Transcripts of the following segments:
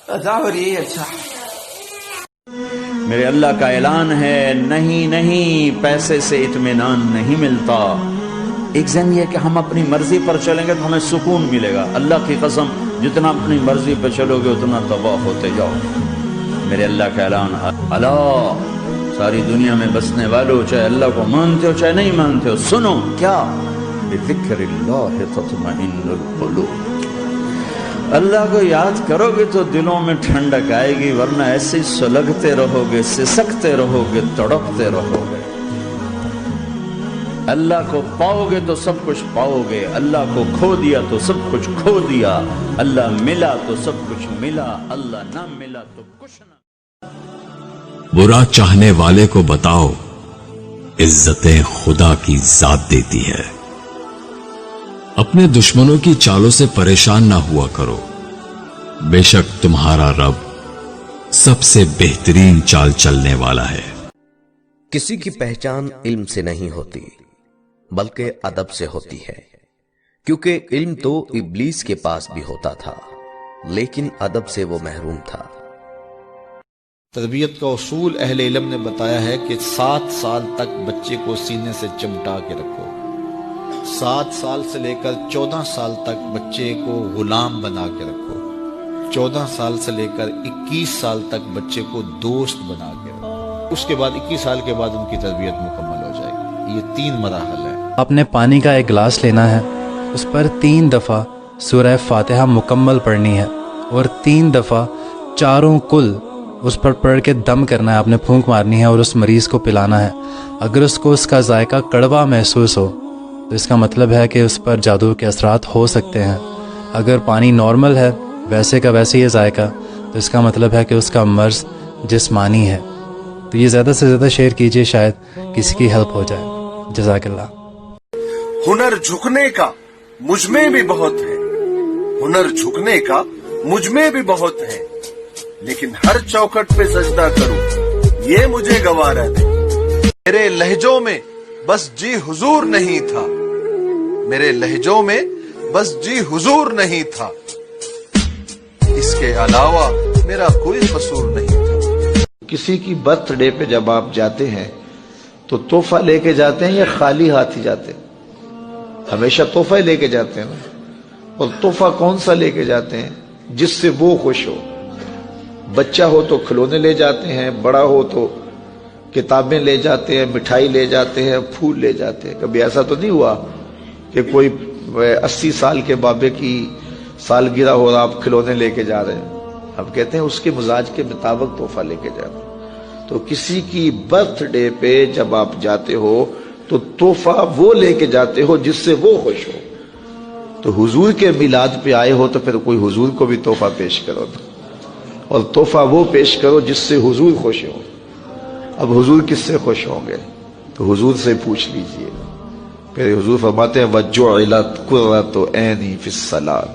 अदा हो रही है। अच्छा, मेरे अल्लाह का ऐलान है, नहीं नहीं, पैसे से इत्मीनान नहीं मिलता। एक ज़हन ये है कि हम अपनी मर्जी पर चलेंगे तो हमें सुकून मिलेगा। अल्लाह की कसम, जितना अपनी मर्जी पर चलोगे उतना तबाह होते जाओ। मेरे अल्लाह का ऐलान, अल्लाह सारी दुनिया में बसने वालों, चाहे अल्लाह को मानते हो चाहे नहीं मानते हो, सुनो क्या, बिज़िक्रिल्लाह तत्मइन्नुल क़ुलूब। अल्लाह को याद करोगे तो दिलों में ठंडक आएगी, वरना ऐसे ही सुलगते रहोगे, सिसकते रहोगे, तड़पते रहोगे। अल्लाह को पाओगे तो सब कुछ पाओगे, अल्लाह को खो दिया तो सब कुछ खो दिया। अल्लाह मिला तो सब कुछ मिला, अल्लाह ना मिला तो कुछ ना। बुरा चाहने वाले को बताओ, इज्जतें खुदा की जात देती है। अपने दुश्मनों की चालों से परेशान ना हुआ करो, बेशक तुम्हारा रब सबसे बेहतरीन चाल चलने वाला है। किसी की पहचान इल्म से नहीं होती बल्कि अदब से होती है, क्योंकि इल्म तो इब्लीस के पास भी होता था लेकिन अदब से वो महरूम था। तरबियत का उसूल अहले इल्म ने बताया है कि 7 साल तक बच्चे को सीने से चिमटा के रखो। 7 साल से लेकर 14 साल तक बच्चे को गुलाम बना के रखो। 14 साल से लेकर 21 साल तक बच्चे को दोस्त बना के रखो। उसके बाद 21 साल के बाद उनकी तरबियत मुकम्मल हो जाएगी। ये 3 मराहल है। आपने पानी का एक गिलास लेना है, उस पर 3 दफ़ा सूरह फातिहा मुकम्मल पढ़नी है और 3 दफ़ा चारों कुल उस पर पढ़ के दम करना है। आपने फूंक मारनी है और उस मरीज़ को पिलाना है। अगर उसको उसका जायका कड़वा महसूस हो तो इसका मतलब है कि उस पर जादू के असरात हो सकते हैं। अगर पानी नॉर्मल है, वैसे का वैसे ही जायका, तो इसका मतलब है कि उसका मर्ज़ जिस्मानी है। तो ये ज़्यादा से ज़्यादा शेयर कीजिए, शायद किसी की हेल्प हो जाए। जज़ाकल्लाह। हुनर झुकने का मुझ में भी बहुत है, हुनर झुकने का मुझ में भी बहुत है, लेकिन हर चौखट पे सजदा करूं ये मुझे गवारा दे। मेरे लहजों में बस जी हुजूर नहीं था, मेरे लहजों में बस जी हुजूर नहीं था, इसके अलावा मेरा कोई कसूर नहीं था। किसी की बर्थडे पे जब आप जाते हैं तो तोहफा लेके जाते हैं या खाली हाथ ही जाते हैं? हमेशा तोहफा ही लेके जाते हैं ना। और तोहफा कौन सा लेके जाते हैं? जिससे वो खुश हो। बच्चा हो तो खिलौने ले जाते हैं, बड़ा हो तो किताबें ले जाते हैं, मिठाई ले जाते हैं, फूल ले जाते हैं। कभी ऐसा तो नहीं हुआ कि कोई 80 साल के बाबे की सालगिरह हो रहा, आप खिलौने लेके जा रहे हैं? हम कहते हैं उसके मिजाज के मुताबिक तोहफा लेके जाना। तो किसी की बर्थडे पे जब आप जाते हो तो तोहफा वो लेके जाते हो जिससे वो खुश हो। तो हुजूर के मिलाद पे आए हो तो फिर कोई हुजूर को भी तोहफा पेश करो ना, और तोहफा वो पेश करो जिससे हुजूर खुश हो। अब हुजूर किससे खुश होंगे? तो हुजूर से पूछ लीजिए। फिर हुजूर फरमाते हैं वजुइलत कुर्रतु ऐनी फिस्सलात,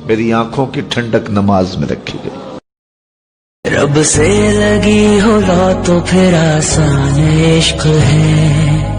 मेरी आंखों की ठंडक नमाज में रखी गई। रब से लगी हो तो फिर आसान इश्क है,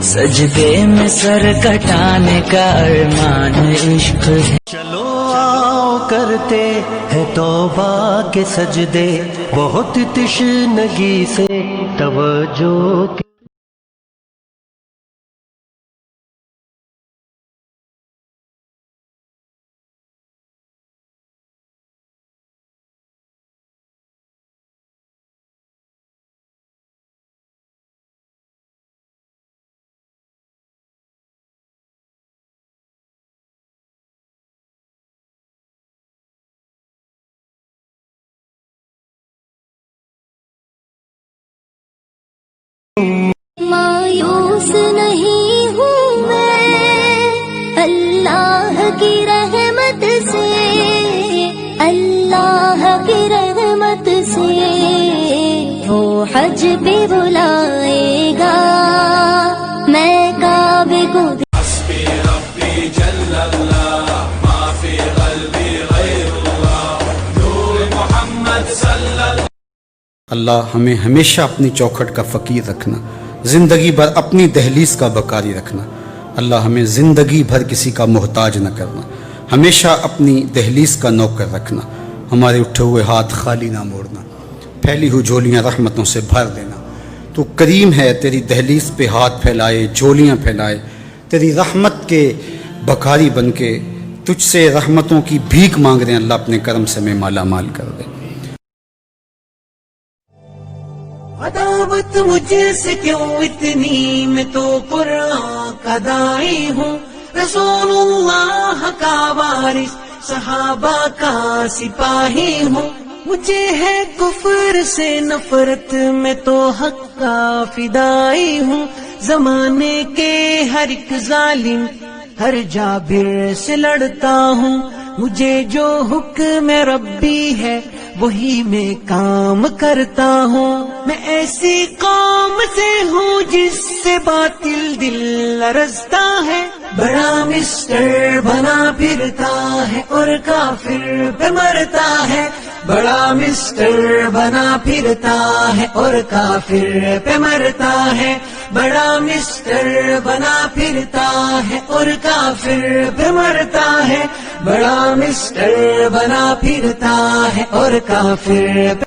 सजदे में सर कटाने का अरमान इश्क है। चलो आओ करते हैं तौबा के सजदे, बहुत तिश्नगी से तवज्जो के। मायूस नहीं हूँ मैं अल्लाह की रहमत से, अल्लाह की रहमत से। वो हज भी बुलाएगा, मैं काबे को अल्लाह हमें हमेशा अपनी चौखट का फ़कीर रखना, ज़िंदगी भर अपनी दहलीज का बकारी रखना। अल्लाह हमें ज़िंदगी भर किसी का मोहताज न करना, हमेशा अपनी दहलीज का नौकर रखना। हमारे उठे हुए हाथ खाली ना मोड़ना, फैली हुई झोलियां रहमतों से भर देना। तू करीम है, तेरी दहलीज पे हाथ फैलाए, झोलियां फैलाए, तेरी रहमत के बकारी बन के तुझसे रहमतों की भीख मांग रहे हैं। अल्लाह अपने करम से हमें माला माल कर दे। अदावत मुझसे क्यों इतनी, मैं तो कुरान का दाई हूँ, रसूलुल्लाह का वारिस, सहाबा का सिपाही हूँ। मुझे है कुफर से नफरत, मैं तो हक का फिदाई हूँ। जमाने के हर एक जालिम, हर जाबिर से लड़ता हूँ। मुझे जो हुक्म रब्बी है वही मैं काम करता हूँ। मैं ऐसी कौम से हूँ जिससे बातिल दिल लरजता है। बड़ा मिस्टर बना फिरता है और काफिर पे मरता है। बड़ा मिस्टर बना फिरता है और काफिर पे मरता है। बड़ा मिस्टर बना फिरता है और काफिर पे मरता है। बड़ा मिस्टर बना फिरता है और काफिर पे।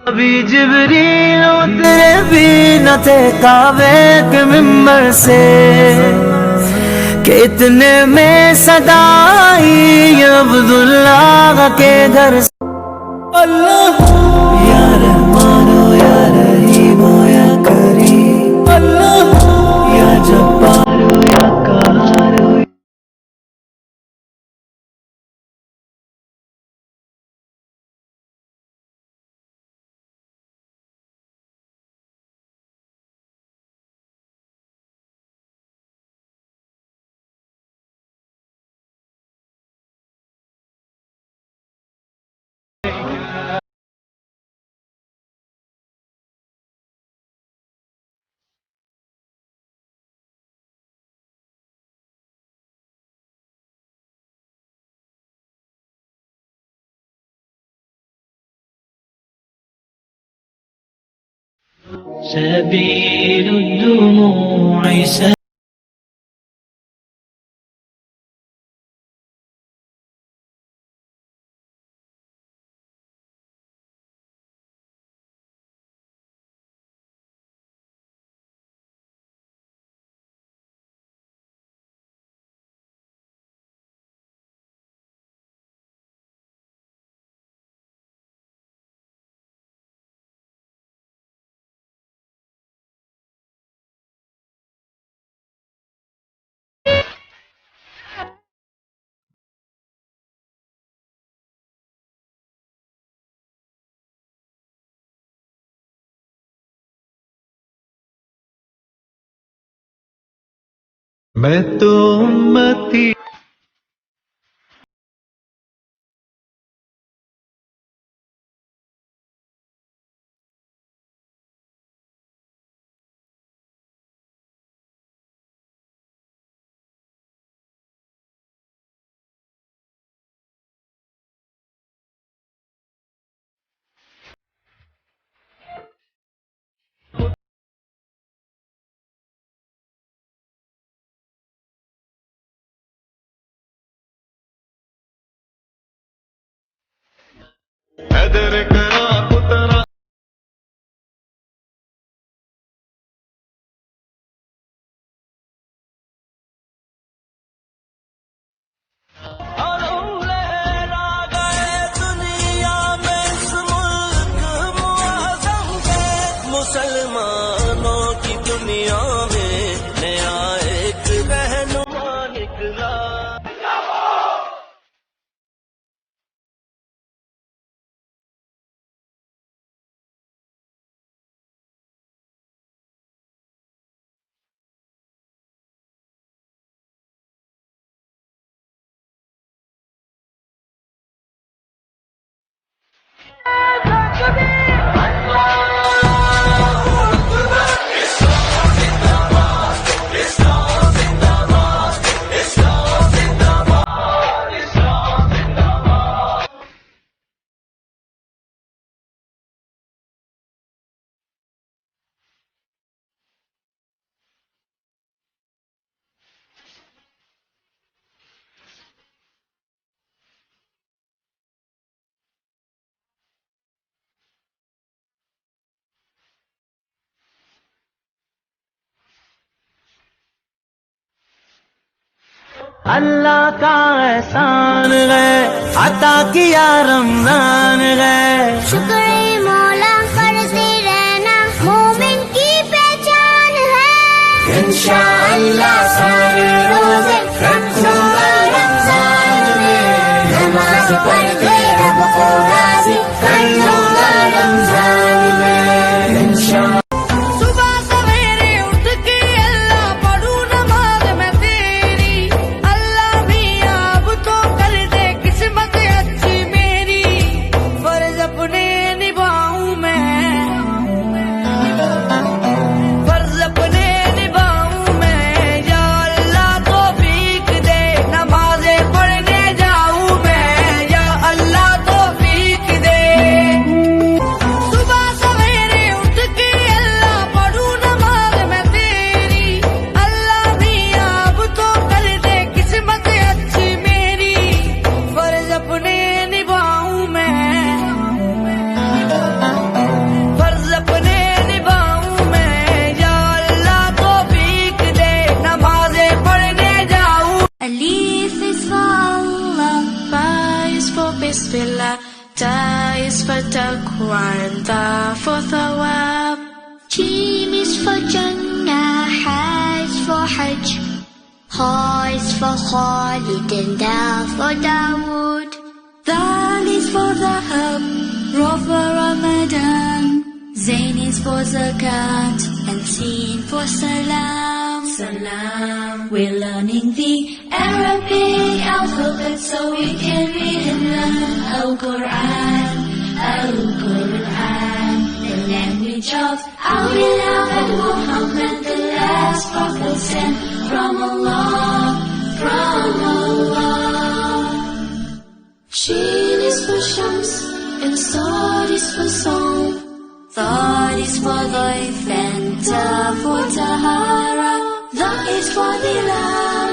अभी जिब्रील उतरे भी न थे काबे के मिंबर से, कितने में सदाई अब्दुल्लाह के घर से। अल्लाह या रहमानो या रहीमो या करीम, अल्लाह या जब्बारो या कहारो। سبيل الدموع मैं तो उम्मती हैदर करा अल्लाह का एहसान है, अता किया रमजान है। शुक्र मौला करते रहना मोमिन की पहचान है। इंशाअल्लाह सारे रोजे रखूंगा रमजान में, नमाज पढ़ के रब को राजी कर लूंगा रमजान में इंशाअल्लाह। Bismillah, Ta is for taqwa and Ta for thawab. Jim is for Jannah, Ha is for Hajj, Ha is for Khalid and Dal for Dawood. Dal is for Dhahab, Ra for Ramadan, Zain is for Zakat and Sin for Salam. Salam, we're learning the Arabic alphabet so we can read and learn Al-Quran, Al-Quran, the language of our beloved Muhammad, the last prophet sent from Allah, from Allah. Shin is for Shams and Sad is for Song, Thad is for Dhaif and Ta for Tahara, Dha is for Dilal.